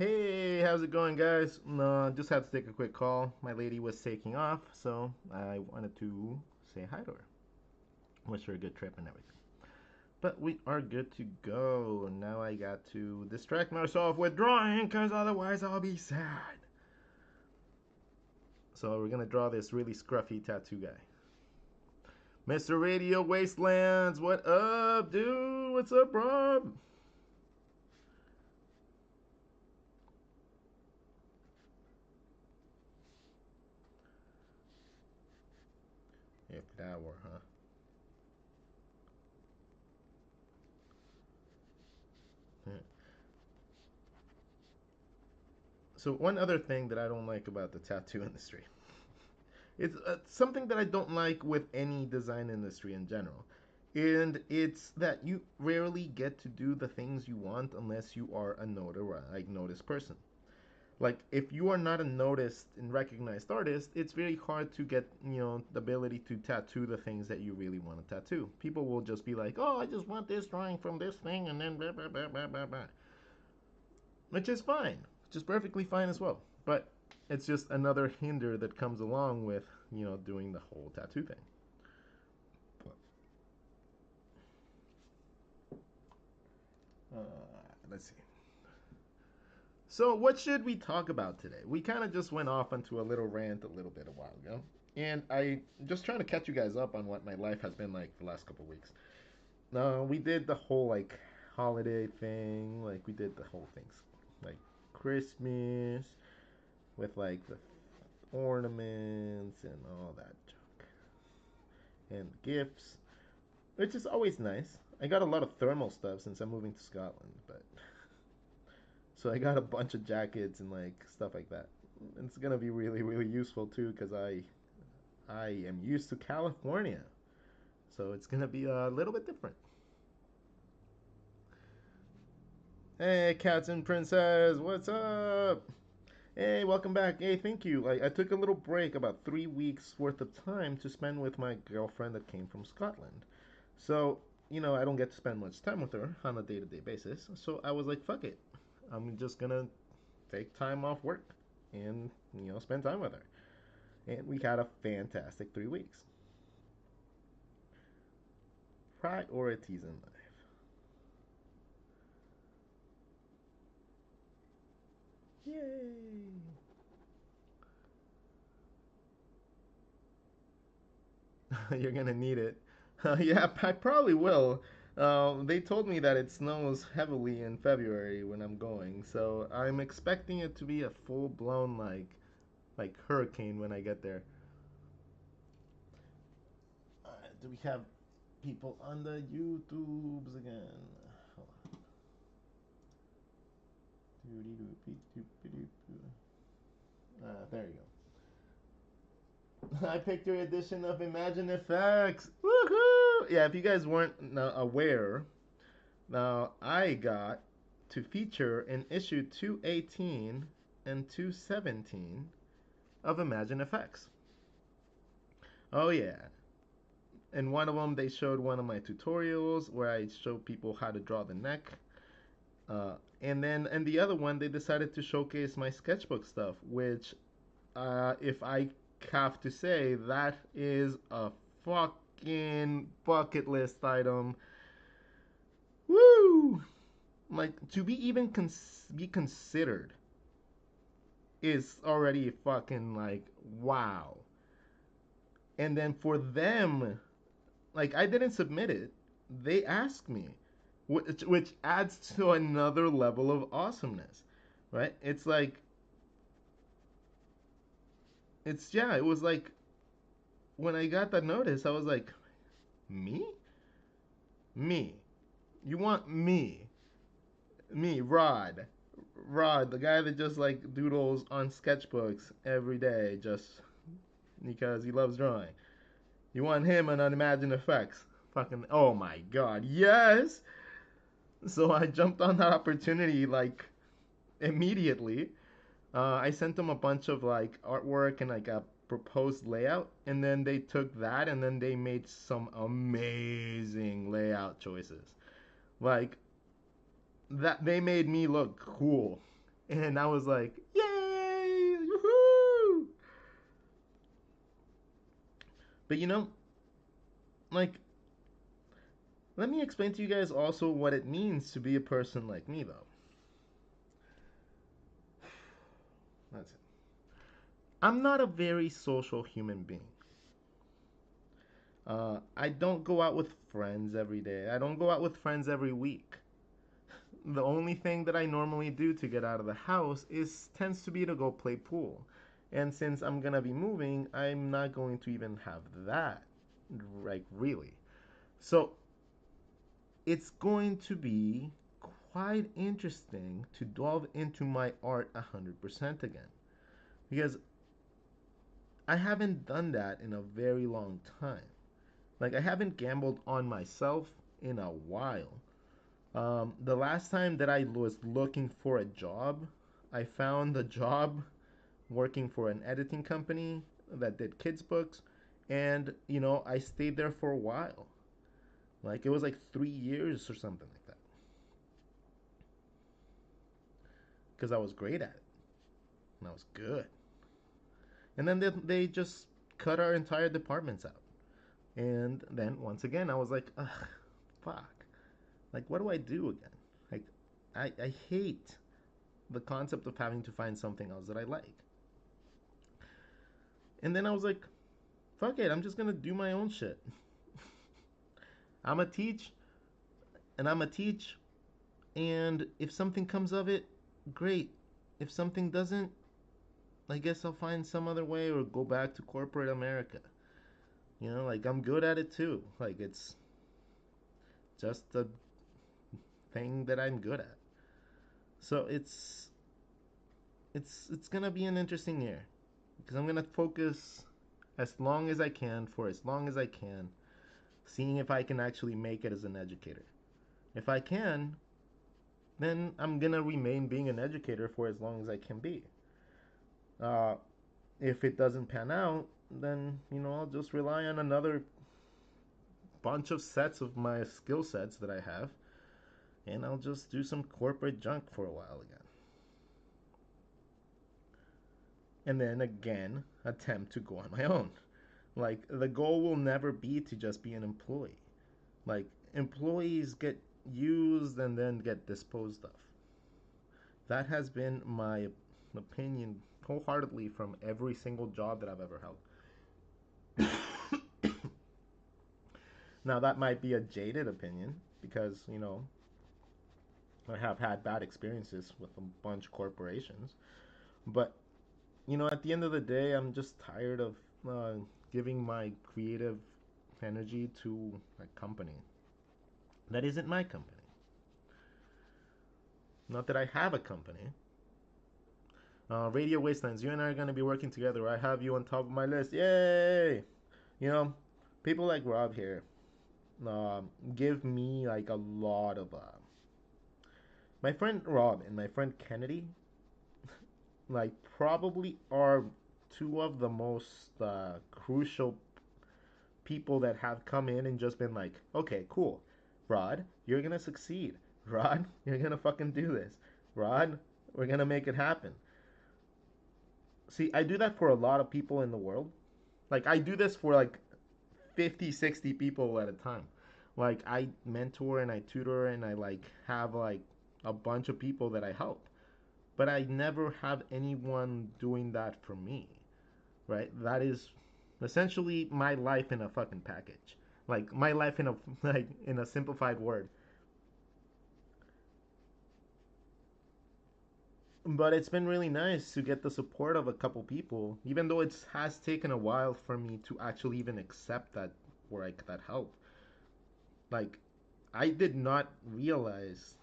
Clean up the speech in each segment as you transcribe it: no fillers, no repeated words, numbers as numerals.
Hey, how's it going, guys? No, just had to take a quick call. My lady was taking off, so I wanted to say hi to her. Wish her a good trip and everything. But we are good to go. Now I got to distract myself with drawing, because otherwise I'll be sad. So we're gonna draw this really scruffy tattoo guy. Mr. Radio Wastelands, what up, dude? What's up, Rob? If that were, huh? Yeah. So one other thing that I don't like about the tattoo industry, it's something that I don't like with any design industry in general. And it's that you rarely get to do the things you want unless you are a noticed person. Like if you are not a noticed and recognized artist, it's very hard to get, the ability to tattoo the things that you really want to tattoo. People will just be like, "Oh, I just want this drawing from this thing," and then blah blah blah blah blah blah, which is fine, which is perfectly fine as well. But it's just another hinder that comes along with, doing the whole tattoo thing. Uh, let's see. So, what should we talk about today? We kind of just went off onto a little rant a little bit a while ago, and I just trying to catch you guys up on what my life has been like the last couple of weeks. We did the whole like holiday thing, like we did the whole things, like Christmas with like the ornaments and all that junk, and gifts, which is always nice. I got a lot of thermal stuff since I'm moving to Scotland, but so I got a bunch of jackets and like stuff like that. It's gonna be really really useful too because I am used to California, so it's gonna be a little bit different. Hey, cats and princess, what's up? Hey, welcome back. Hey, thank you. I took a little break, about 3 weeks worth of time to spend with my girlfriend that came from Scotland. So, I don't get to spend much time with her on a day to day basis. So I was like, fuck it. I'm just gonna take time off work and, spend time with her. And we had a fantastic 3 weeks. Priorities in life. Yay! You're gonna need it. Yeah, I probably will. They told me that it snows heavily in February when I'm going, so I'm expecting it to be a full blown like hurricane when I get there. Do we have people on the YouTubes again? Hold on. There you go. I picked your edition of Imagine Effects. Woohoo! Yeah, if you guys weren't aware, now I got to feature in issue 218 and 217 of Imagine Effects. Oh yeah. In one of them, they showed one of my tutorials where I showed people how to draw the neck. And then in the other one, they decided to showcase my sketchbook stuff, which, if I have to say, that is a fucking bucket list item. Woo! Like to be even be considered is already fucking like wow. And then for them, like I didn't submit it. They asked me, which adds to another level of awesomeness, right? It's like it's yeah. It was like when I got that notice, I was like, me, me. You want me, Rod, the guy that just like doodles on sketchbooks every day, just because he loves drawing. You want him on Unimagine Effects. Fucking, oh my god, yes! So I jumped on that opportunity like immediately. I sent them a bunch of like artwork and like a proposed layout, and then they took that and then they made some amazing layout choices. Like that, they made me look cool And I was like, yay! Woohoo! But like, let me explain to you guys also what it means to be a person like me, though. That's it. I'm not a very social human being. I don't go out with friends every day. I don't go out with friends every week. The only thing that I normally do to get out of the house is tends to be to go play pool. And since I'm gonna be moving, I'm not going to even have that, like really. So it's going to be quite interesting to delve into my art 100% again because I haven't done that in a very long time. Like I haven't gambled on myself in a while. The last time that I was looking for a job, I found a job working for an editing company that did kids books, and I stayed there for a while. Like it was like 3 years or something like that, because I was great at it and I was good. And then they just cut our entire departments out. And then once again, I was like, ugh, fuck. Like, what do I do again? Like, I hate the concept of having to find something else that I like. And then I was like, fuck it, I'm just gonna do my own shit. I'm gonna teach, and I'm gonna teach, and if something comes of it, great. If something doesn't, I guess I'll find some other way or go back to corporate America. Like I'm good at it too. Like it's just a thing that I'm good at. So it's gonna be an interesting year because I'm gonna focus as long as I can for as long as I can, seeing if I can actually make it as an educator. If I can, then I'm gonna remain being an educator for as long as I can be. Uh, if it doesn't pan out, then I'll just rely on another bunch of sets of my skill sets that I have, and I'll just do some corporate junk for a while again. And then again, attempt to go on my own. Like, the goal will never be to just be an employee. Like, employees get used and then get disposed of. That has been my opinion wholeheartedly from every single job that I've ever held. Now, that might be a jaded opinion because, I have had bad experiences with a bunch of corporations. But, at the end of the day, I'm just tired of uh, giving my creative energy to a company that isn't my company. Not that I have a company. Radio Wastelands, you and I are going to be working together. I have you on top of my list. Yay! You know, people like Rob here give me like a lot of. My friend Rob and my friend Kennedy, like, probably are two of the most crucial people that have come in and just been like, okay, cool. Rod, you're going to succeed. Rod, you're going to fucking do this. Rod, we're going to make it happen. See, I do that for a lot of people in the world. Like, I do this for like 50, 60 people at a time. Like, I mentor and I tutor and I like have like a bunch of people that I help. But I never have anyone doing that for me, right? That is essentially my life in a fucking package. Like my life in a like in a simplified word. But it's been really nice to get the support of a couple people, even though it has taken a while for me to actually even accept that like that help. Like I did not realize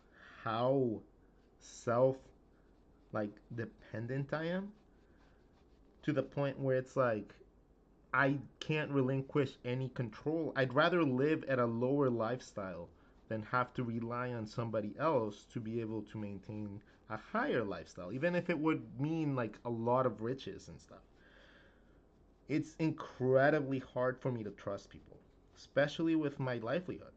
how self like dependent I am to the point where it's like I can't relinquish any control. I'd rather live at a lower lifestyle than have to rely on somebody else to be able to maintain a higher lifestyle, even if it would mean like a lot of riches and stuff. It's incredibly hard for me to trust people, especially with my livelihood,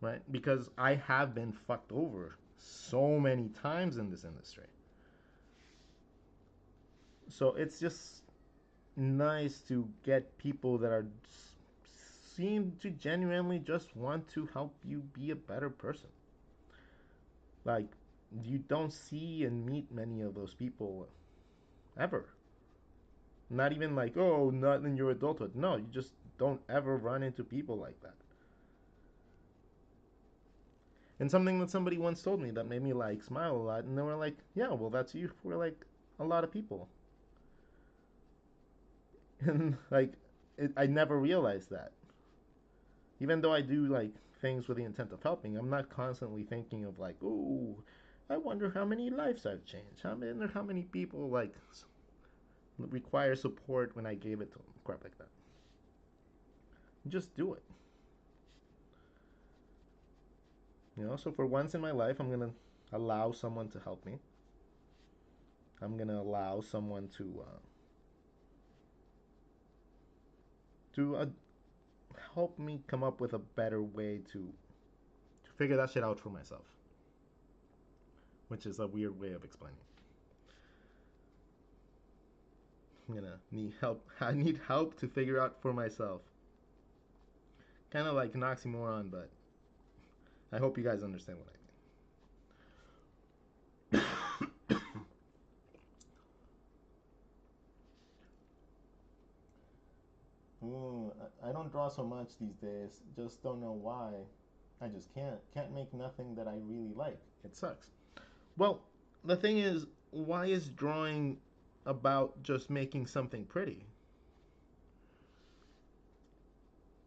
right? Because I have been fucked over so many times in this industry. So it's just nice to get people that are seem to genuinely just want to help you be a better person. Like, you don't see and meet many of those people ever. Not even like, oh, not in your adulthood. No, you just don't ever run into people like that. And something that somebody once told me that made me like smile a lot, and they were like, yeah, well, that's you for like a lot of people. And like, I never realized that. Even though I do like things with the intent of helping, I'm not constantly thinking of like, ooh, I wonder how many lives I've changed. How many people like require support when I gave it to them. Crap like that. Just do it. You know. So for once in my life, I'm gonna allow someone to help me. I'm gonna allow someone to help me come up with a better way to figure that shit out for myself, which is a weird way of explaining. I'm gonna need help. I need help to figure out for myself. Kind of like an oxymoron, but I hope you guys understand what I mean. I don't draw so much these days. Just don't know why. I just can't. Can't make nothing that I really like. It sucks. Well, the thing is, why is drawing about just making something pretty?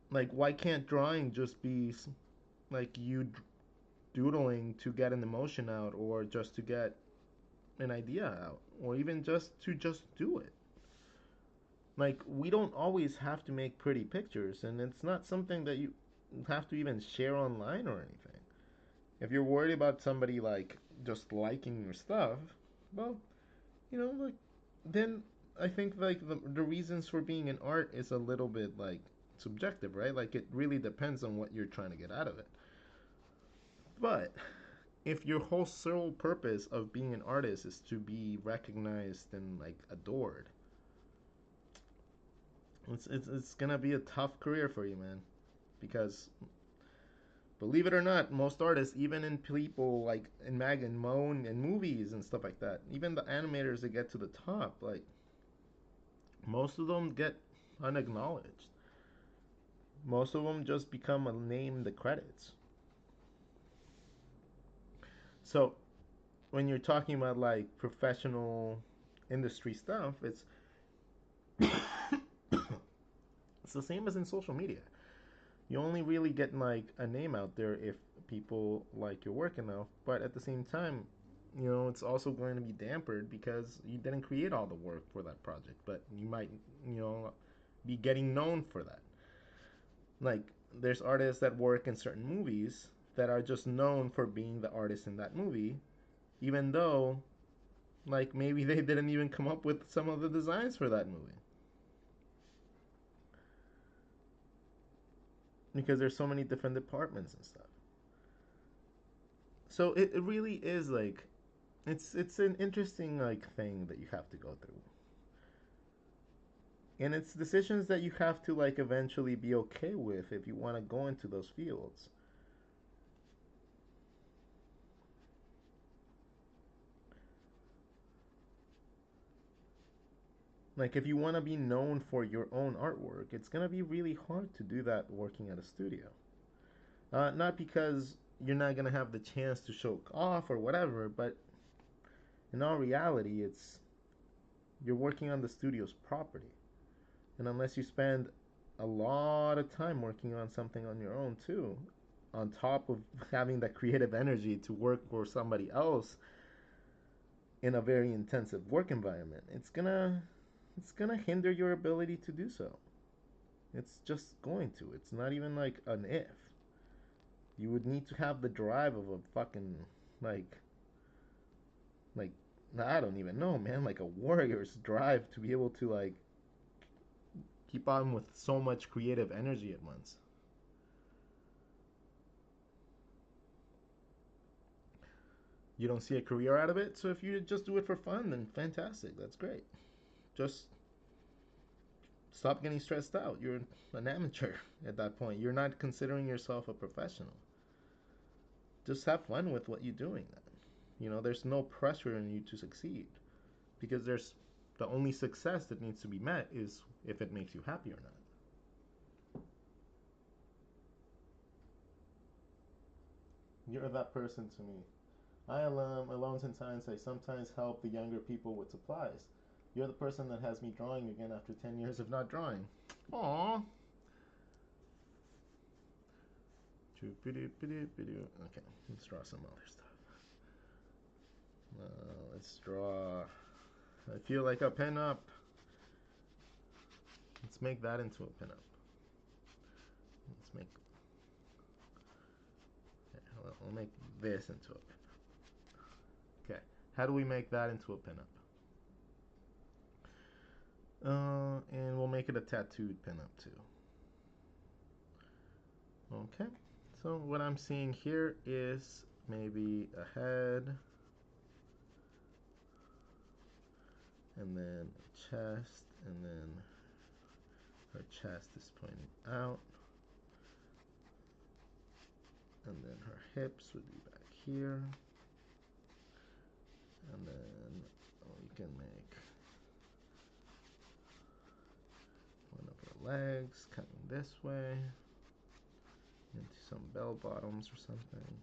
Like, why can't drawing just be like you doodling to get an emotion out, or just to get an idea out, or even just do it? Like, we don't always have to make pretty pictures, and it's not something that you have to even share online or anything. If you're worried about somebody like just liking your stuff, well, like, then I think like the reasons for being an art is a little bit like subjective, right? Like, it really depends on what you're trying to get out of it. But if your whole sole purpose of being an artist is to be recognized and like adored, it's gonna be a tough career for you, man. Because believe it or not, most artists, even in people like in and Moan and movies and stuff like that, even the animators that get to the top, like most of them get unacknowledged. Most of them just become a name in the credits. So when you're talking about like professional industry stuff, it's the same as in social media. You only really get like a name out there if people like your work enough, but at the same time, it's also going to be dampered because you didn't create all the work for that project, but you might, you know, be getting known for that. Like, there's artists that work in certain movies that are just known for being the artist in that movie, even though, like, maybe they didn't even come up with some of the designs for that movie. Because there's so many different departments and stuff. So it really is like it's an interesting like thing that you have to go through. And it's decisions that you have to like eventually be okay with if you want to go into those fields. Like, if you want to be known for your own artwork, it's going to be really hard to do that working at a studio. Not because you're not going to have the chance to show off or whatever, but in all reality, it's you're working on the studio's property. And unless you spend a lot of time working on something on your own too, on top of having that creative energy to work for somebody else in a very intensive work environment, it's gonna hinder your ability to do so. It's just going to. It's not even like an if. You would need to have the drive of a fucking like like I don't even know, man, like a warrior's drive to be able to like keep on with so much creative energy at once. You don't see a career out of it, so if you just do it for fun, then fantastic. That's great. Just stop getting stressed out. You're an amateur at that point. You're not considering yourself a professional. Just have fun with what you're doing then. There's no pressure on you to succeed because there's the only success that needs to be met is if it makes you happy or not. You're that person to me. I alone since hindsight sometimes help the younger people with supplies. You're the person that has me drawing again after 10 years of not drawing. Aww. Okay, let's draw some other stuff. Let's draw. I feel like a pinup. Let's make that into a pinup. Let's make. Okay, we'll make this into a pinup. Okay, how do we make that into a pinup? And we'll make it a tattooed pinup too. Okay, so what I'm seeing here is maybe a head, and then a chest, and then her chest is pointing out, and then her hips would be back here, and then we can make one of her legs coming this way into some bell bottoms or something,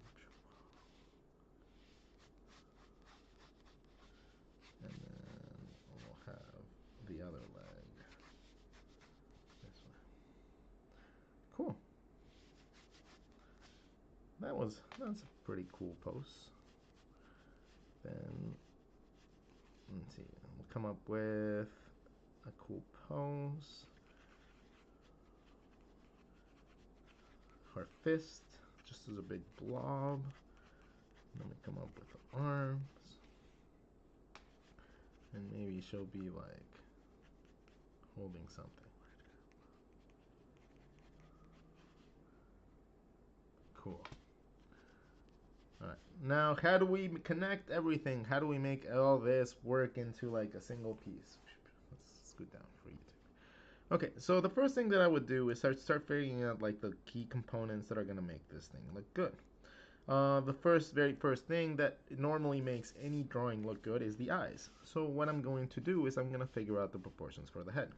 and then we'll have the other leg this way. Cool. That's a pretty cool pose. Then let's see, we'll come up with a cool pose. Her fist just as a big blob. Then we come up with the arms, and maybe she'll be like holding something. Cool. Alright, now how do we connect everything? How do we make all this work into like a single piece? Let's scoot down for YouTube. Okay, so the first thing that I would do is start figuring out like the key components that are gonna make this thing look good. The very first thing that normally makes any drawing look good is the eyes. So what I'm going to do is I'm going to figure out the proportions for the head.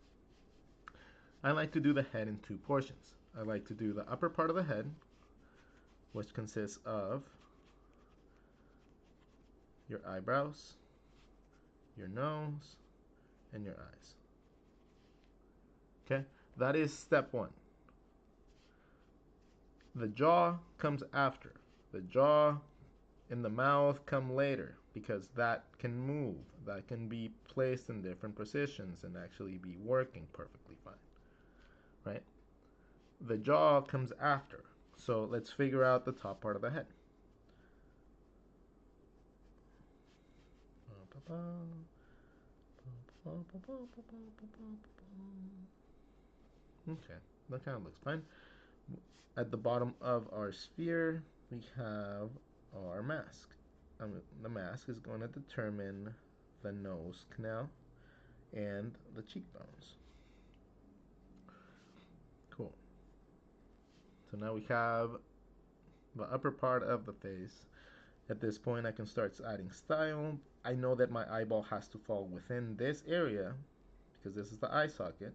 I like to do the head in two portions. I like to do the upper part of the head, which consists of your eyebrows, your nose, and your eyes. Okay, that is step one. The jaw comes after. The jaw and the mouth come later because that can move. That can be placed in different positions and actually be working perfectly fine. Right? The jaw comes after. So let's figure out the top part of the head. Okay, that kind of looks fine. At the bottom of our sphere, we have our mask. The mask is going to determine the nose canal and the cheekbones. Cool. So now we have the upper part of the face. At this point, I can start adding style. I know that my eyeball has to fall within this area because this is the eye socket.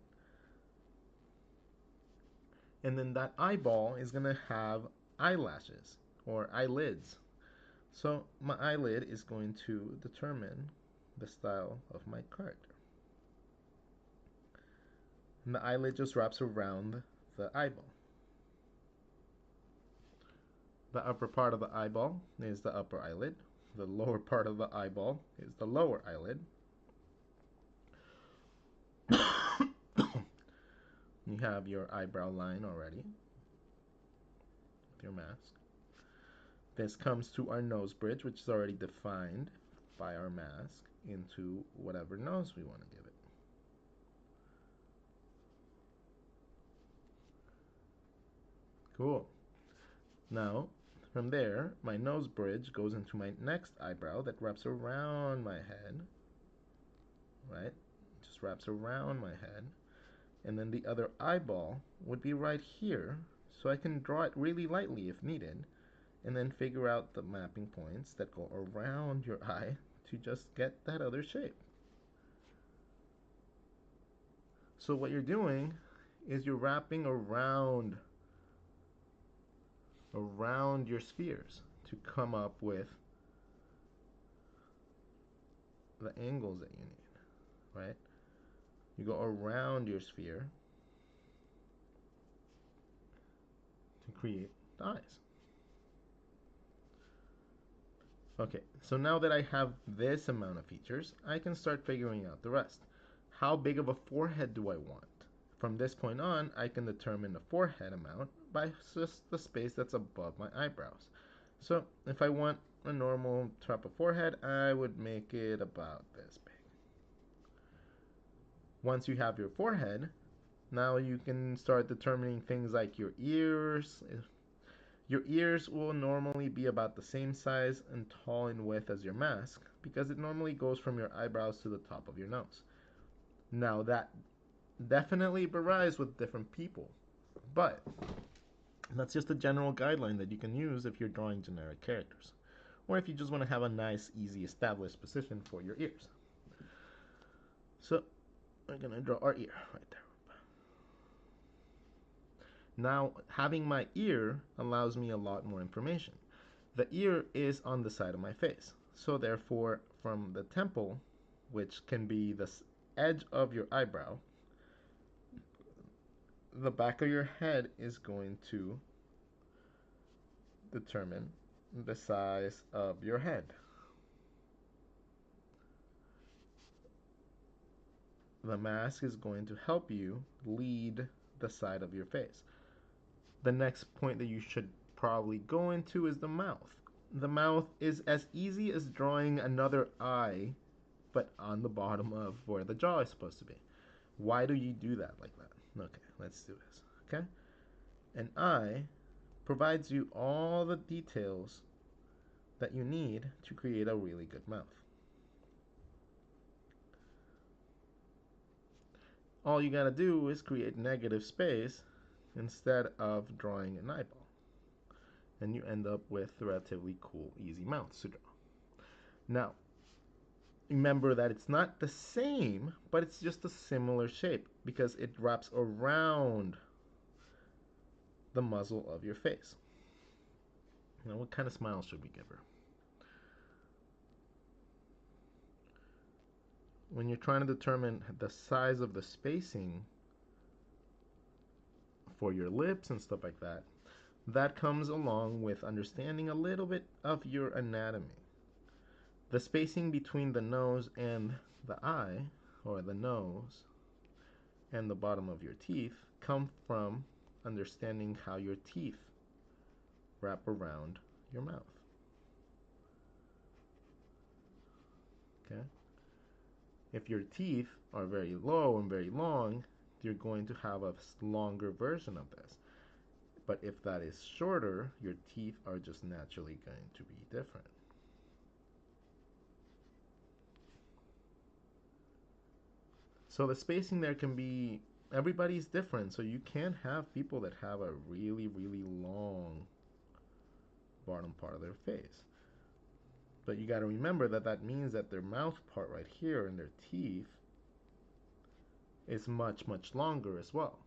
And then that eyeball is going to have eyelashes or eyelids. So my eyelid is going to determine the style of my character. And the eyelid just wraps around the eyeball. The upper part of the eyeball is the upper eyelid. The lower part of the eyeball is the lower eyelid. You have your eyebrow line already with your mask. This comes to our nose bridge, which is already defined by our mask into whatever nose we want to give it. Cool. Now, From there, my nose bridge goes into my next eyebrow that wraps around my head, right? Just wraps around my head. And then the other eyeball would be right here, so I can draw it really lightly if needed, and then figure out the mapping points that go around your eye to just get that other shape. So what you're doing is you're wrapping around your spheres to come up with the angles that you need, right? You go around your sphere to create the eyes. Okay, so now that I have this amount of features, I can start figuring out the rest. How big of a forehead do I want? From this point on, I can determine the forehead amount by just the space that's above my eyebrows. So if I want a normal type of forehead, I would make it about this big. Once you have your forehead, now you can start determining things like your ears. Your ears will normally be about the same size and tall in width as your mask because it normally goes from your eyebrows to the top of your nose. Now that definitely varies with different people, but that's just a general guideline that you can use if you're drawing generic characters, or if you just want to have a nice, easy, established position for your ears. So we're gonna draw our ear right there. Now, having my ear allows me a lot more information. The ear is on the side of my face, so therefore, from the temple, which can be the edge of your eyebrow, the back of your head is going to determine the size of your head. The mask is going to help you lead the side of your face. The next point that you should probably go into is the mouth. The mouth is as easy as drawing another eye, but on the bottom of where the jaw is supposed to be. Why do you do that like that? Okay, let's do this. Okay? An eye provides you all the details that you need to create a really good mouth. All you gotta do is create negative space instead of drawing an eyeball. And you end up with relatively cool, easy mouths to draw. Now, remember that it's not the same, but it's just a similar shape because it wraps around the muzzle of your face. Now, what kind of smile should we give her? When you're trying to determine the size of the spacing for your lips and stuff like that, that comes along with understanding a little bit of your anatomy. The spacing between the nose and the eye, or the nose and the bottom of your teeth, come from understanding how your teeth wrap around your mouth. Okay? If your teeth are very low and very long, you're going to have a longer version of this. But if that is shorter, your teeth are just naturally going to be different. So the spacing there can be, everybody's different, so you can have people that have a really, really long bottom part of their face. But you got to remember that that means that their mouth part right here and their teeth is much, much longer as well.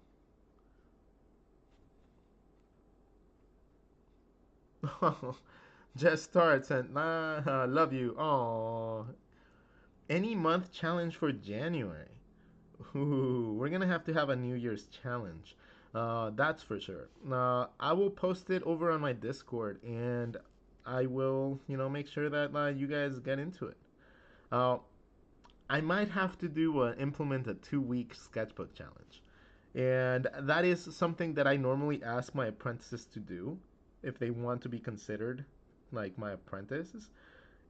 Just starts and love you. Aww. Any month challenge for January. Ooh, we're gonna have to have a New Year's challenge. That's for sure. I will post it over on my Discord, and I will, make sure that you guys get into it. I might have to implement a 2-week sketchbook challenge, and that is something that I normally ask my apprentices to do if they want to be considered like my apprentices.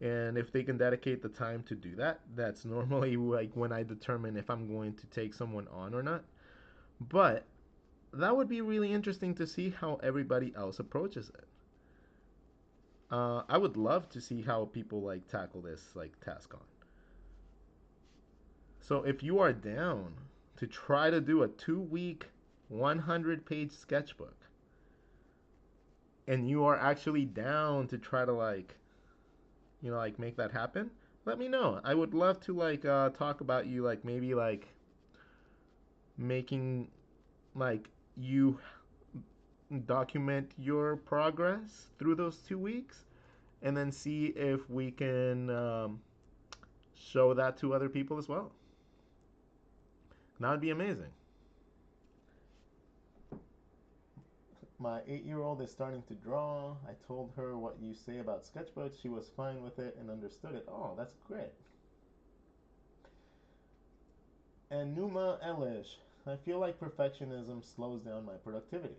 And if they can dedicate the time to do that, that's normally like when I determine if I'm going to take someone on or not. But that would be really interesting to see how everybody else approaches it. I would love to see how people like tackle this like task on. So if you are down to try to do a 2 week 100-page sketchbook, and you are actually down to try to like like make that happen, let me know. I would love to like talk about you, like maybe like making like you document your progress through those 2 weeks, and then see if we can show that to other people as well. That would be amazing. My 8-year old is starting to draw. I told her what you say about sketchbooks. She was fine with it and understood it. Oh, that's great. And Numa Elish, I feel like perfectionism slows down my productivity.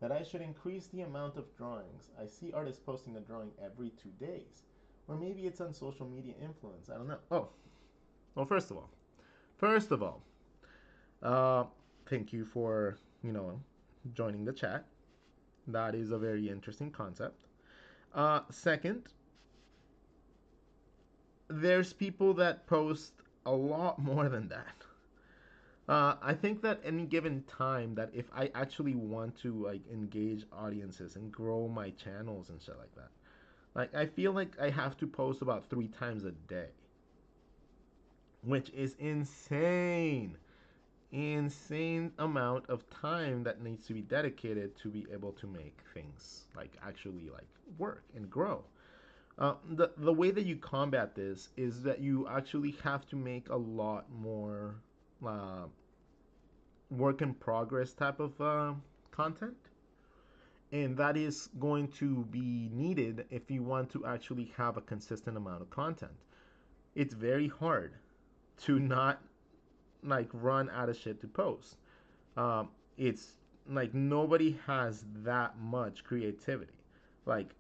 That I should increase the amount of drawings. I see artists posting a drawing every 2 days. Or maybe it's on social media influence. I don't know. Oh, well, first of all, uh, thank you for, joining the chat. That is a very interesting concept. Second, there's people that post a lot more than that. I think that any given time, that if I actually want to like engage audiences and grow my channels and shit like that, like I feel like I have to post about 3 times a day, which is insane. Insane amount of time that needs to be dedicated to be able to make things like actually like work and grow. The way that you combat this is that you actually have to make a lot more uh, work in progress type of content, and that is going to be needed if you want to actually have a consistent amount of content. It's very hard to not like run out of shit to post. It's like nobody has that much creativity. Like,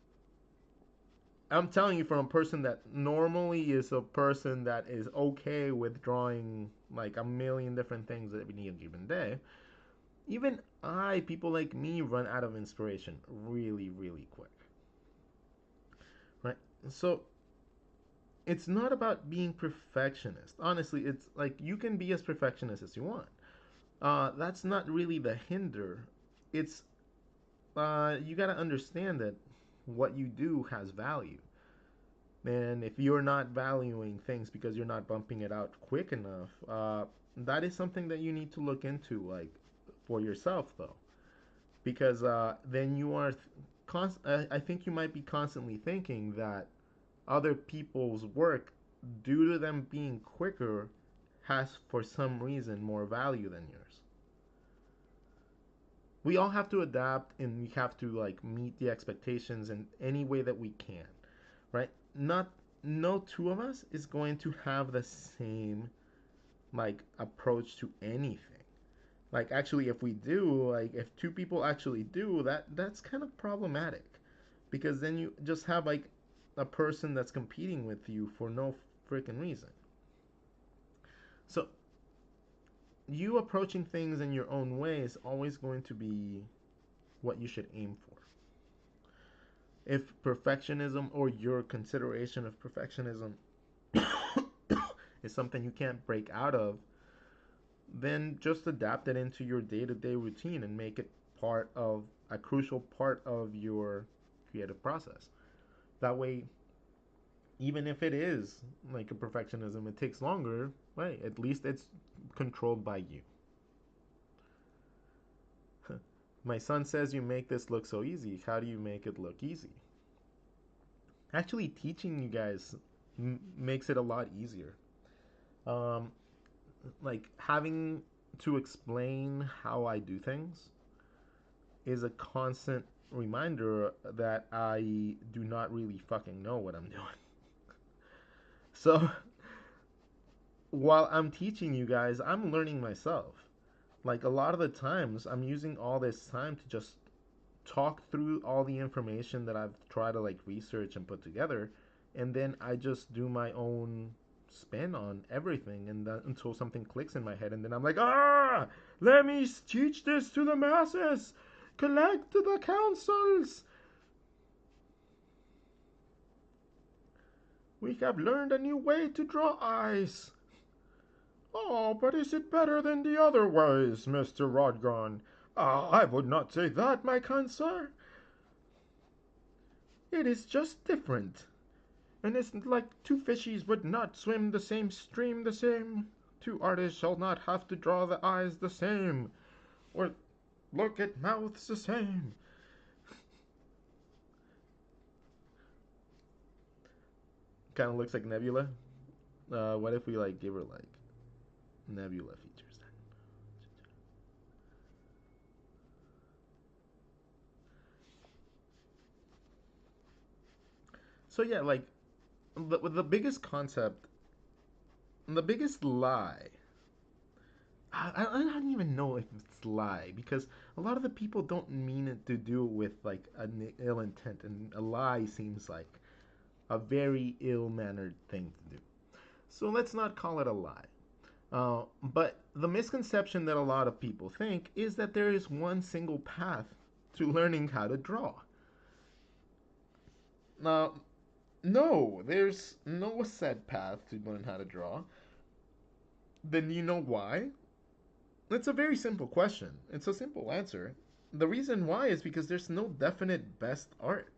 I'm telling you, from a person that normally is a person that is okay with drawing like a million different things every given day, even people like me, run out of inspiration really, really quick. Right? So it's not about being perfectionist. Honestly, it's like you can be as perfectionist as you want. That's not really the hinder. It's you gotta understand that what you do has value. And if you're not valuing things because you're not bumping it out quick enough, that is something that you need to look into, like for yourself, though, because then you are. I think you might be constantly thinking that other people's work, due to them being quicker, has for some reason more value than yours. We all have to adapt, and we have to like meet the expectations in any way that we can, right? Not No two of us is going to have the same like approach to anything. Like, actually, if we do, like if two people actually do that, that's kind of problematic, because then you just have like a person that's competing with you for no freaking reason. So you approaching things in your own way is always going to be what you should aim for. If perfectionism, or your consideration of perfectionism, is something you can't break out of, then just adapt it into your day-to-day routine and make it part of a crucial part of your creative process. That way, even if it is like a perfectionism, it takes longer, right? At least it's controlled by you. My son says you make this look so easy. How do you make it look easy? Actually, teaching you guys makes it a lot easier. Um, like having to explain how I do things is a constant reminder that I do not really fucking know what I'm doing. So while I'm teaching you guys, I'm learning myself. Like, a lot of the times, I'm using all this time to just talk through all the information that I've tried to like research and put together, and then I just do my own spin on everything, and then until something clicks in my head, and then I'm like, let me teach this to the masses, collect the councils. We have learned a new way to draw eyes. Oh, but is it better than the other ways, Mr. Rodgon? Ah, I would not say that, my kind sir. It is just different. And it's like two fishies would not swim the same stream the same. Two artists shall not have to draw the eyes the same, or look at mouths the same. Kind of looks like Nebula. What if we like give her like Nebula features then? So yeah, like the biggest concept, the biggest lie. I don't even know if it's lie because a lot of the people don't mean it to do with like an ill intent, and a lie seems like a very ill-mannered thing to do. So let's not call it a lie. But the misconception that a lot of people think is that there is one single path to learning how to draw. Now, no, there's no set path to learn how to draw. Then you know why? It's a very simple question. It's a simple answer. The reason why is because there's no definite best art.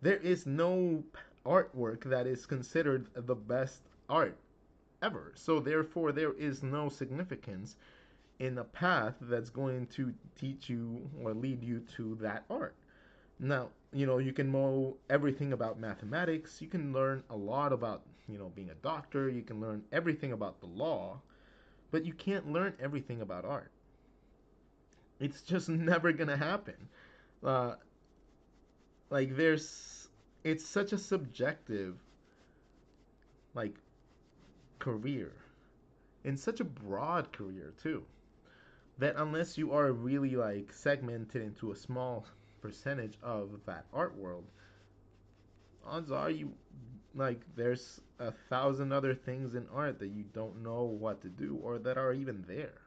There is no artwork that is considered the best art ever. So therefore there is no significance in a path that's going to teach you or lead you to that art. Now, you can know everything about mathematics, you can learn a lot about, being a doctor, you can learn everything about the law, but you can't learn everything about art. It's just never gonna happen. Uh, like it's such a subjective like career, and such a broad career too, that unless you are really like segmented into a small percentage of that art world, odds are you like there's 1,000 other things in art that you don't know what to do or that are even there.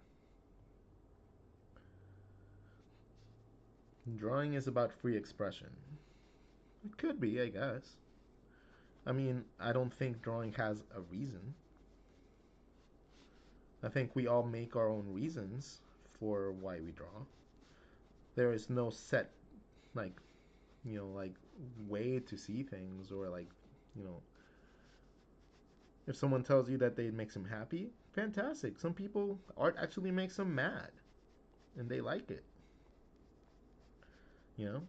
Drawing is about free expression. It could be, I guess. I mean, I don't think drawing has a reason. I think we all make our own reasons for why we draw. There is no set like like way to see things, or like you know if someone tells you that they makes them happy, fantastic. Some people art actually makes them mad and they like it. you know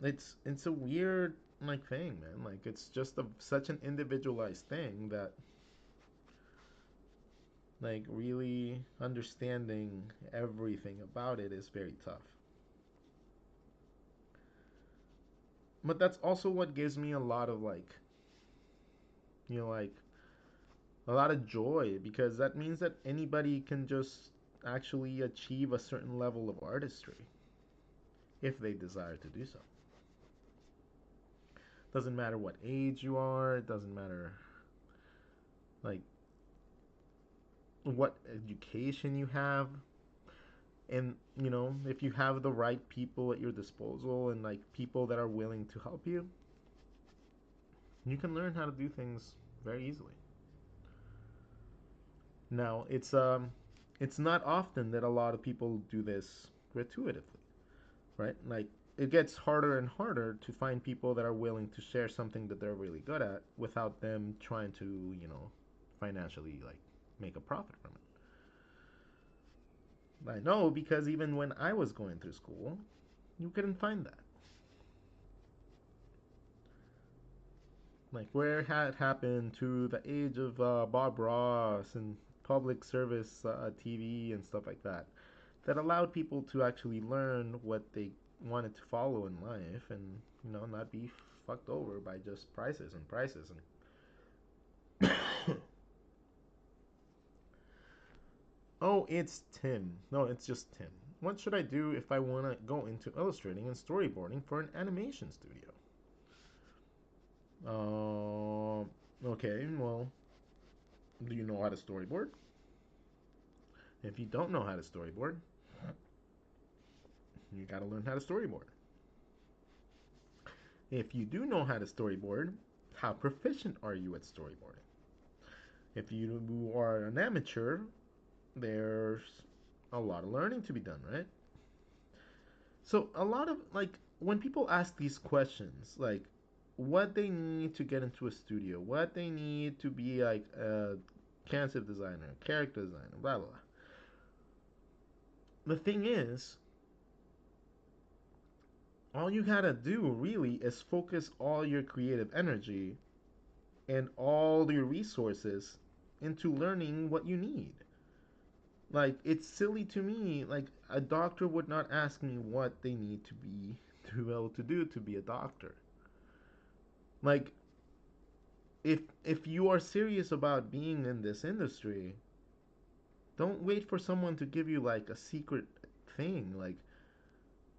it's a weird like thing, man. Like it's just such an individualized thing that like really understanding everything about it is very tough. But that's also what gives me a lot of like a lot of joy, because that means that anybody can just actually achieve a certain level of artistry if they desire to do so. Doesn't matter what age you are, it doesn't matter like what education you have, and if you have the right people at your disposal and like people that are willing to help you, you can learn how to do things very easily. Now, it's not often that a lot of people do this gratuitously, right? Like it gets harder and harder to find people that are willing to share something that they're really good at without them trying to, financially like make a profit from it. I know because even when I was going through school, you couldn't find that. Like where had happened to the age of Bob Ross and public service TV and stuff like that, that allowed people to actually learn what they wanted to follow in life, and not be fucked over by just prices and prices and oh, it's Tim. No, it's just Tim. What should I do if I want to go into illustrating and storyboarding for an animation studio? Okay, well, do you know how to storyboard? If you don't know how to storyboard, you gotta learn how to storyboard. If you do know how to storyboard, How proficient are you at storyboarding? If you are an amateur, there's a lot of learning to be done, right? So a lot of like when people ask these questions, like what they need to get into a studio, what they need to be like a concept designer, character designer, blah blah. The thing is, all you gotta do really is focus all your creative energy and all your resources into learning what you need. Like it's silly to me. Like a doctor would not ask me what they need to be able to do to be a doctor. Like if you are serious about being in this industry, don't wait for someone to give you like a secret thing. Like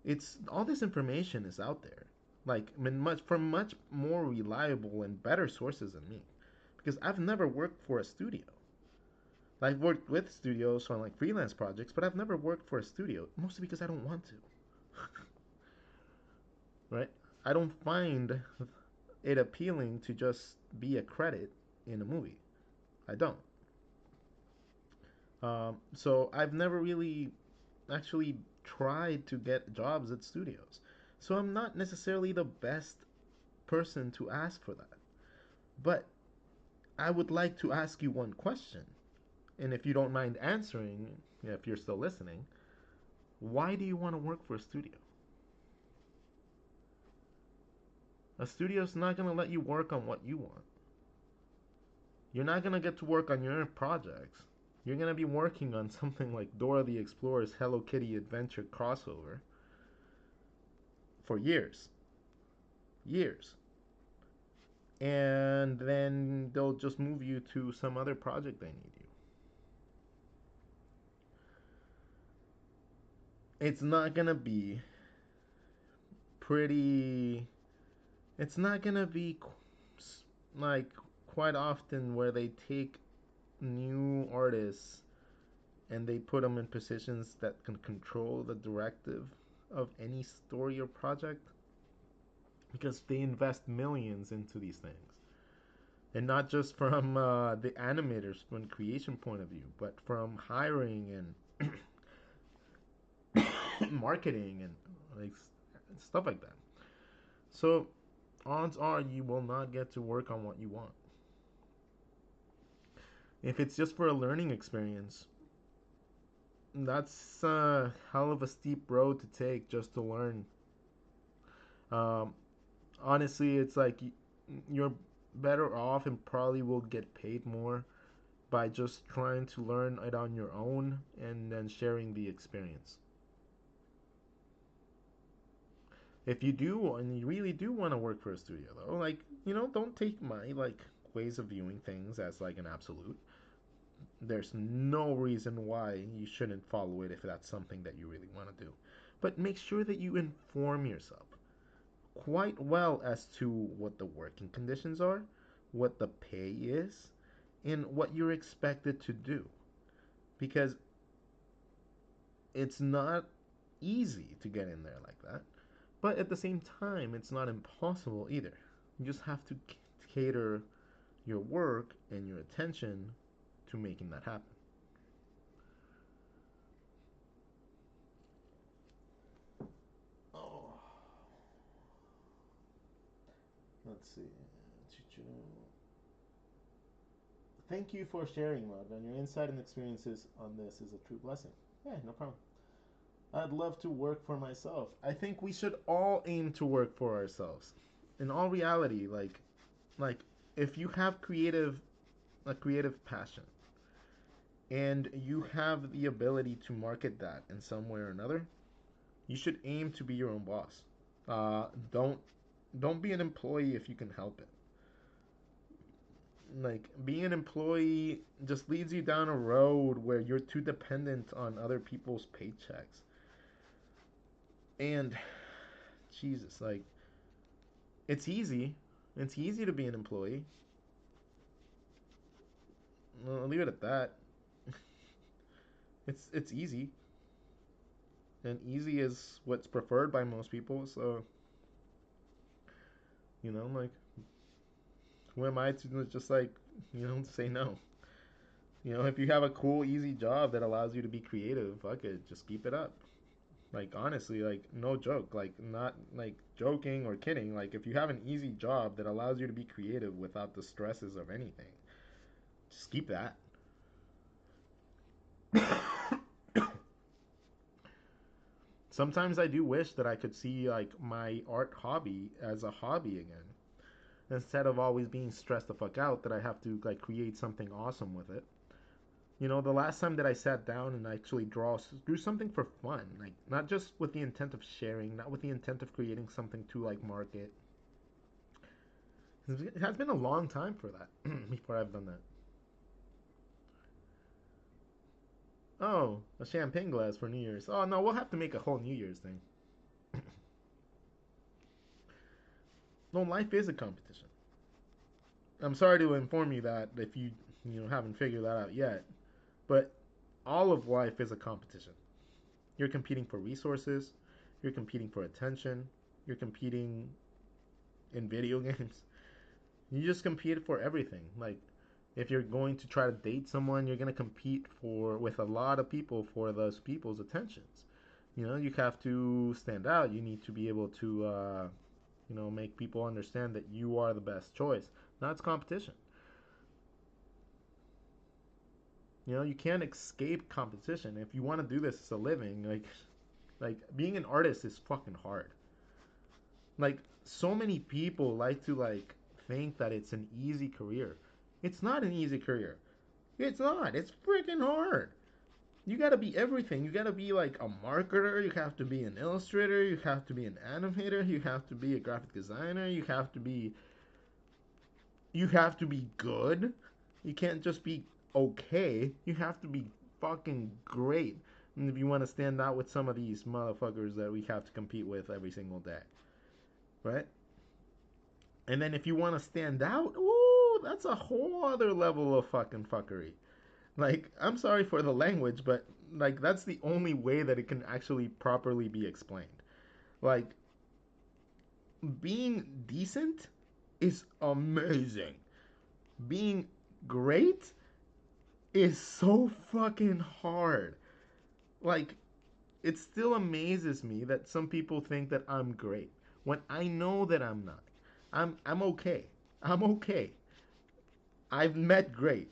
it's all this information is out there. Like much from much more reliable and better sources than me. Because I've never worked for a studio. I've worked with studios on like freelance projects, but I've never worked for a studio, mostly because I don't want to. Right? I don't find it appealing to just be a credit in a movie. I don't. So I've never really actually tried to get jobs at studios. So I'm not necessarily the best person to ask for that. But I would like to ask you one question. And if you don't mind answering, if you're still listening, why do you want to work for a studio? A studio's not going to let you work on what you want. You're not going to get to work on your projects. You're going to be working on something like Dora the Explorer's Hello Kitty Adventure crossover for years. Years. And then they'll just move you to some other project they need you. It's not going to be pretty. It's not going to be like quite often where they take new artists and they put them in positions that can control the directive of any story or project because they invest millions into these things. And not just from the animators from creation point of view, but from hiring and marketing and like stuff like that. So odds are you will not get to work on what you want. If it's just for a learning experience, that's a hell of a steep road to take just to learn. Um, Honestly, it's like you're better off and probably will get paid more by just trying to learn it on your own and then sharing the experience. If you do and you really do want to work for a studio though, like, don't take my like ways of viewing things as like an absolute. There's no reason why you shouldn't follow it if that's something that you really want to do. But make sure that you inform yourself quite well as to what the working conditions are, what the pay is, and what you're expected to do. Because it's not easy to get in there like that. But at the same time, it's not impossible either. You just have to cater your work and your attention to making that happen. Oh, let's see. Thank you for sharing, Rodgon. Your insight and experiences on this is a true blessing. Yeah, no problem. I'd love to work for myself. I think we should all aim to work for ourselves. In all reality, like if you have a creative passion and you have the ability to market that in some way or another, you should aim to be your own boss. Don't be an employee if you can help it. Like being an employee just leads you down a road where you're too dependent on other people's paychecks. And Jesus, like it's easy. It's easy to be an employee. I'll leave it at that. It's easy, and easy is what's preferred by most people. So like who am I to just like, say no? If you have a cool, easy job that allows you to be creative, fuck it, just keep it up. Like honestly, like no joke, like not like joking or kidding. Like if you have an easy job that allows you to be creative without the stresses of anything, just keep that. Sometimes I do wish that I could see like my art hobby as a hobby again, instead of always being stressed the fuck out that I have to like create something awesome with it. The last time that I sat down and actually drew something for fun, like not just with the intent of sharing, not with the intent of creating something to like market. It has been a long time for that before I've done that. Oh, a champagne glass for New Year's. Oh no, we'll have to make a whole New Year's thing. No, life is a competition. I'm sorry to inform you that if you haven't figured that out yet, but all of life is a competition. You're competing for resources, you're competing for attention, you're competing in video games. You just compete for everything. Like if you're going to try to date someone, you're going to compete for with a lot of people for those people's attentions. You have to stand out. You need to be able to make people understand that you are the best choice. That's competition. You can't escape competition. If you want to do this as a living, like being an artist is fucking hard. Like so many people like to like think that it's an easy career. It's not an easy career. It's not. It's freaking hard. You gotta be everything. You gotta be like a marketer. You have to be an illustrator. You have to be an animator. You have to be a graphic designer. You have to be good. You can't just be okay. You have to be fucking great. And if you want to stand out with some of these motherfuckers that we have to compete with every single day, right? And then if you want to stand out, ooh, that's a whole other level of fucking fuckery. Like, I'm sorry for the language, but like that's the only way that it can actually properly be explained. Like, being decent is amazing. Being great is so fucking hard. Like, it still amazes me that some people think that I'm great when I know that I'm not. I'm okay. I'm okay. I've met great.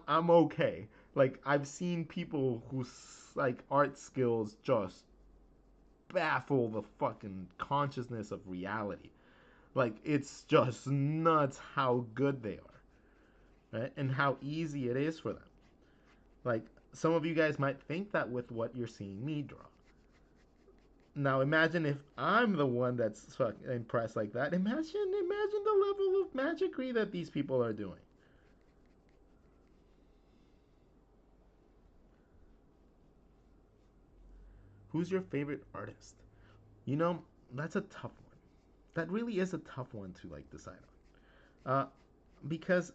I'm okay. Like I've seen people whose like art skills just baffle the fucking consciousness of reality. Like it's just nuts how good they are, right? And how easy it is for them. Like some of you guys might think that with what you're seeing me draw. Now imagine if I'm the one that's impressed like that. Imagine the level of magicry that these people are doing. Who's your favorite artist? You know, that's a tough one. That really is a tough one to like decide on. Because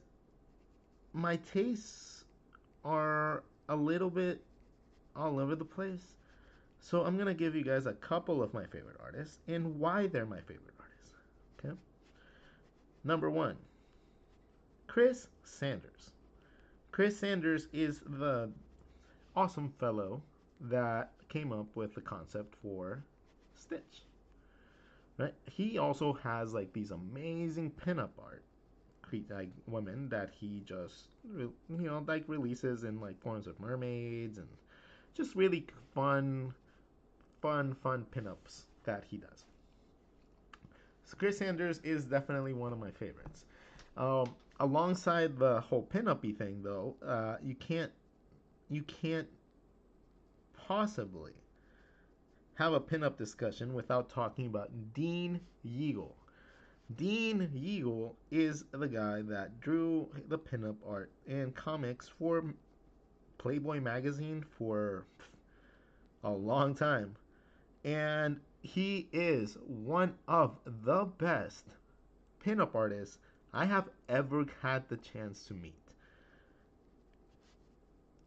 my tastes are a little bit all over the place. So I'm gonna give you guys a couple of my favorite artists and why they're my favorite artists. Okay. Number one, Chris Sanders. Chris Sanders is the awesome fellow that came up with the concept for Stitch. Right? He also has like these amazing pinup art, like women that he just like releases in like forms of mermaids and just really fun pinups that he does. So Chris Sanders is definitely one of my favorites. Alongside the whole pinup-y thing, though, you can't possibly have a pinup discussion without talking about Dean Yeagle. Dean Yeagle is the guy that drew the pinup art and comics for Playboy magazine for a long time. And he is one of the best pinup artists I have ever had the chance to meet.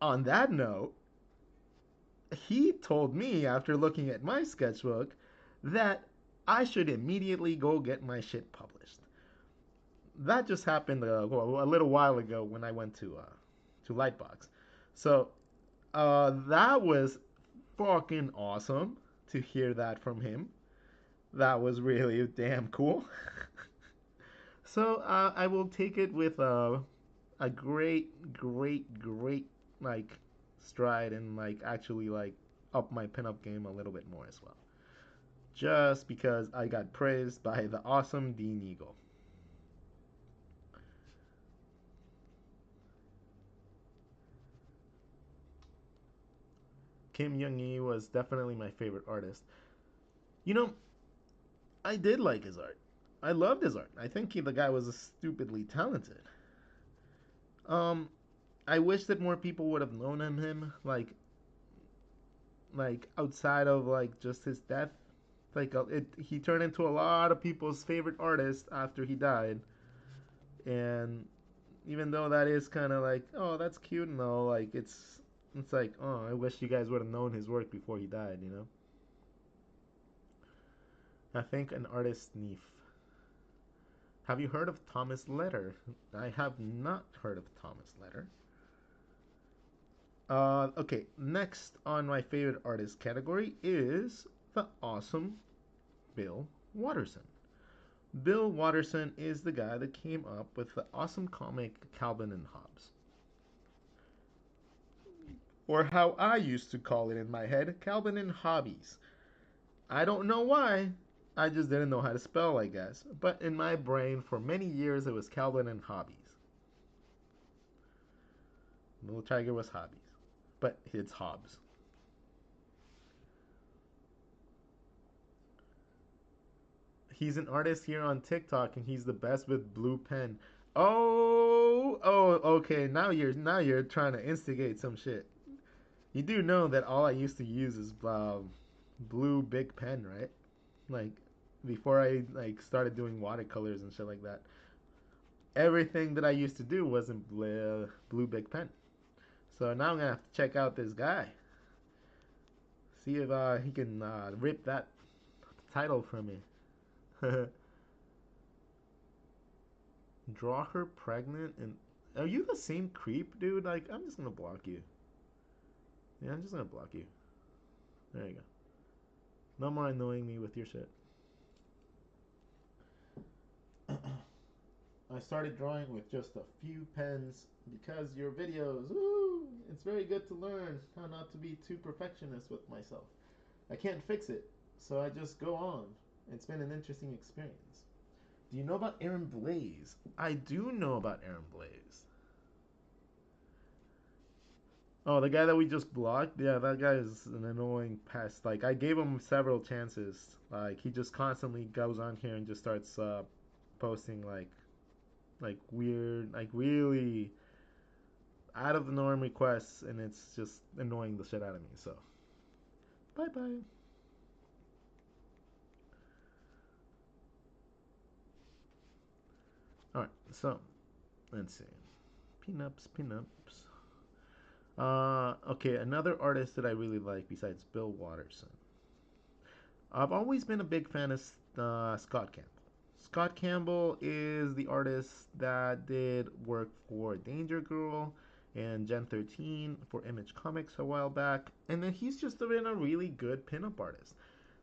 On that note, he told me after looking at my sketchbook that I should immediately go get my shit published. that just happened a little while ago when I went to Lightbox. So that was fucking awesome to hear that from him. That was really damn cool. So I will take it with a great like stride and like actually like up my pinup game a little bit more as well. Just because I got praised by the awesome Dean Eagle. Kim Young Yi was definitely my favorite artist. You know, I did like his art. I loved his art. I think the guy was stupidly talented. Um, I wish that more people would have known him, like outside of like just his death. Like he turned into a lot of people's favorite artist after he died, and even though that is kind of like, oh, that's cute and all, like it's like, oh, I wish you guys would have known his work before he died. You know, I think an artist Neef. Have you heard of Thomas Letter? I have not heard of Thomas Letter. Okay, next on my favorite artist category is the awesome Bill Watterson. Bill Watterson is the guy that came up with the awesome comic Calvin and Hobbes. Or how I used to call it in my head, Calvin and Hobbies. I don't know why. I just didn't know how to spell, I guess. But in my brain, for many years, it was Calvin and Hobbies. Little Tiger was Hobbies. But it's Hobbes. He's an artist here on TikTok, and he's the best with blue pen. Okay. Now you're trying to instigate some shit. You do know that all I used to use is blue big pen, right? Like before I like started doing watercolors and shit like that. Everything that I used to do was in blue big pen. So now I'm gonna have to check out this guy. See if he can rip that title from me. Draw her pregnant and are you the same creep, dude? Like I'm just gonna block you. Yeah, I'm just gonna block you. There you go. No more annoying me with your shit. I started drawing with just a few pens because your videos, ooh, it's very good to learn how not to be too perfectionist with myself. I can't fix it, so I just go on. It's been an interesting experience. Do you know about Aaron Blaze? I do know about Aaron Blaze. Oh, the guy that we just blocked? Yeah, that guy is an annoying pest. Like, I gave him several chances. Like, he just constantly goes on here and just starts posting, like weird, like really out of the norm requests, and it's just annoying the shit out of me. So, bye bye. All right, so let's see. Pinups. Okay, another artist that I really like besides Bill Watterson. I've always been a big fan of Scott Campbell. Scott Campbell is the artist that did work for Danger Girl and Gen 13 for Image Comics a while back. And then he's just been a really good pinup artist.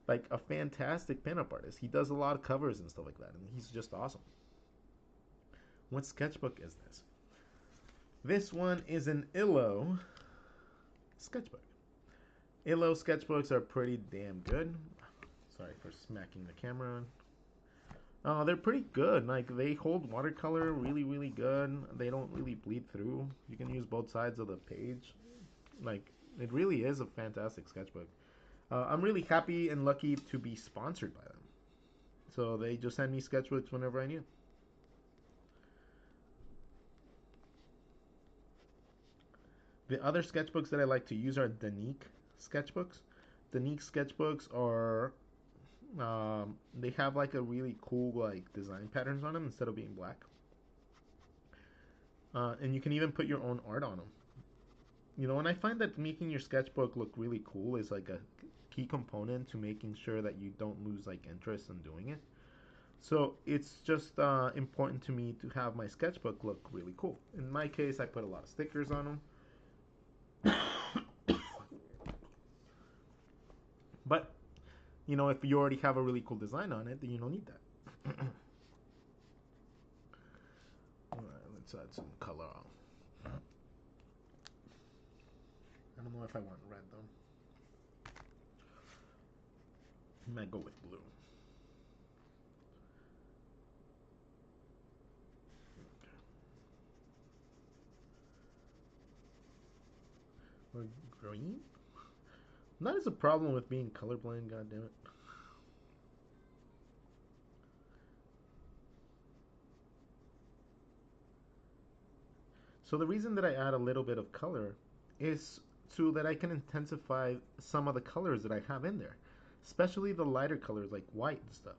Like a fantastic pinup artist. He does a lot of covers and stuff like that. And he's just awesome. What sketchbook is this? This one is an Illo sketchbook. Illo sketchbooks are pretty damn good. Sorry for smacking the camera on. They're pretty good. Like they hold watercolor really good. They don't really bleed through. You can use both sides of the page. Like it really is a fantastic sketchbook. I'm really happy and lucky to be sponsored by them. So they just send me sketchbooks whenever I need. The other sketchbooks that I like to use are Danique sketchbooks. Danique sketchbooks are they have like a really cool like design patterns on them instead of being black. And you can even put your own art on them. You know, and I find that making your sketchbook look really cool is like a key component to making sure that you don't lose like interest in doing it. So it's just important to me to have my sketchbook look really cool. In my case, I put a lot of stickers on them. But, you know, if you already have a really cool design on it, then you don't need that. Alright, let's add some color on. I don't know if I want red though. I might go with blue. Or green? That is a problem with being colorblind, goddammit. So the reason that I add a little bit of color is so that I can intensify some of the colors that I have in there, especially the lighter colors like white and stuff.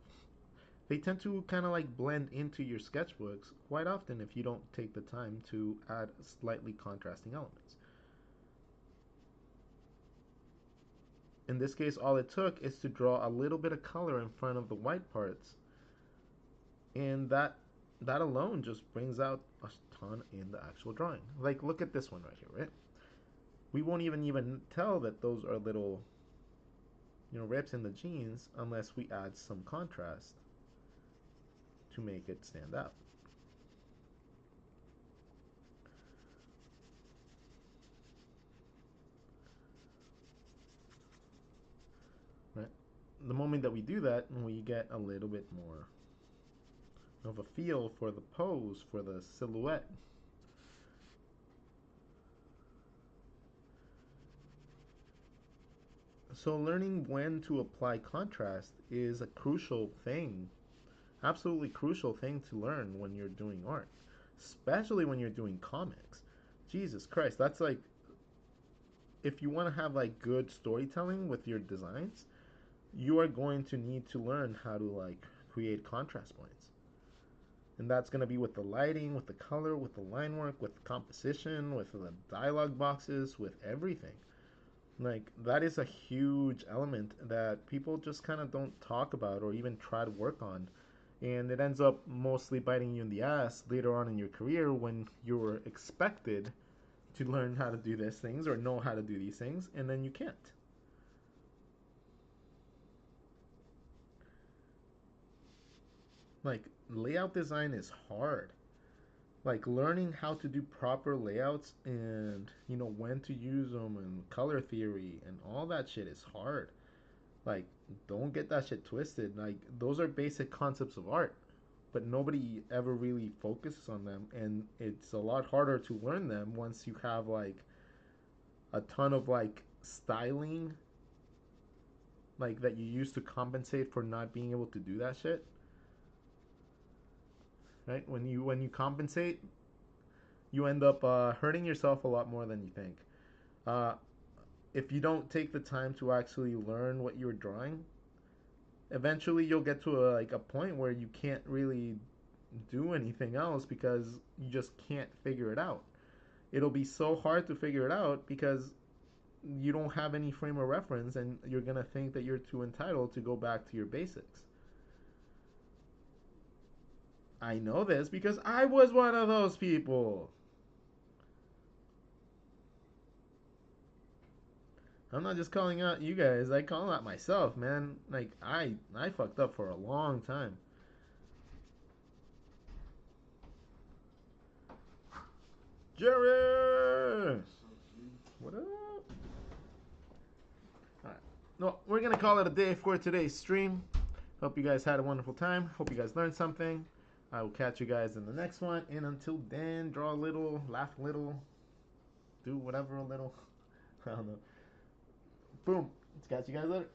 They tend to kind of like blend into your sketchbooks quite often if you don't take the time to add slightly contrasting elements. In this case, all it took is to draw a little bit of color in front of the white parts, and that alone just brings out a ton in the actual drawing. Like, look at this one right here, right? We won't even tell that those are little, you know, rips in the jeans unless we add some contrast to make it stand out. Right? The moment that we do that, we get a little bit more of a feel for the pose, for the silhouette. So learning when to apply contrast is a crucial thing, absolutely crucial thing to learn when you're doing art, especially when you're doing comics. Jesus Christ, that's like, if you want to have like good storytelling with your designs, you are going to need to learn how to like create contrast points. And that's going to be with the lighting, with the color, with the line work, with the composition, with the dialogue boxes, with everything. Like, that is a huge element that people just kind of don't talk about or even try to work on. And it ends up mostly biting you in the ass later on in your career when you're expected to learn how to do these things or know how to do these things, and then you can't. Like, layout design is hard. Like, learning how to do proper layouts and, you know, when to use them and color theory and all that shit is hard. Like, don't get that shit twisted. Like, those are basic concepts of art, but nobody ever really focuses on them, and it's a lot harder to learn them once you have like a ton of like styling like that you use to compensate for not being able to do that shit. Right? When you compensate, you end up hurting yourself a lot more than you think. Uh, if you don't take the time to actually learn what you're drawing, eventually you'll get to a point where you can't really do anything else because you just can't figure it out. It'll be so hard to figure it out because you don't have any frame of reference and you're going to think that you're too entitled to go back to your basics. I know this because I was one of those people. I'm not just calling out you guys, I call out myself, man. Like, I fucked up for a long time. Jerry! What up? Alright. No, we're gonna call it a day for today's stream. Hope you guys had a wonderful time. Hope you guys learned something. I will catch you guys in the next one. And until then, draw a little, laugh a little, do whatever a little. I don't know. Boom. Let's catch you guys later.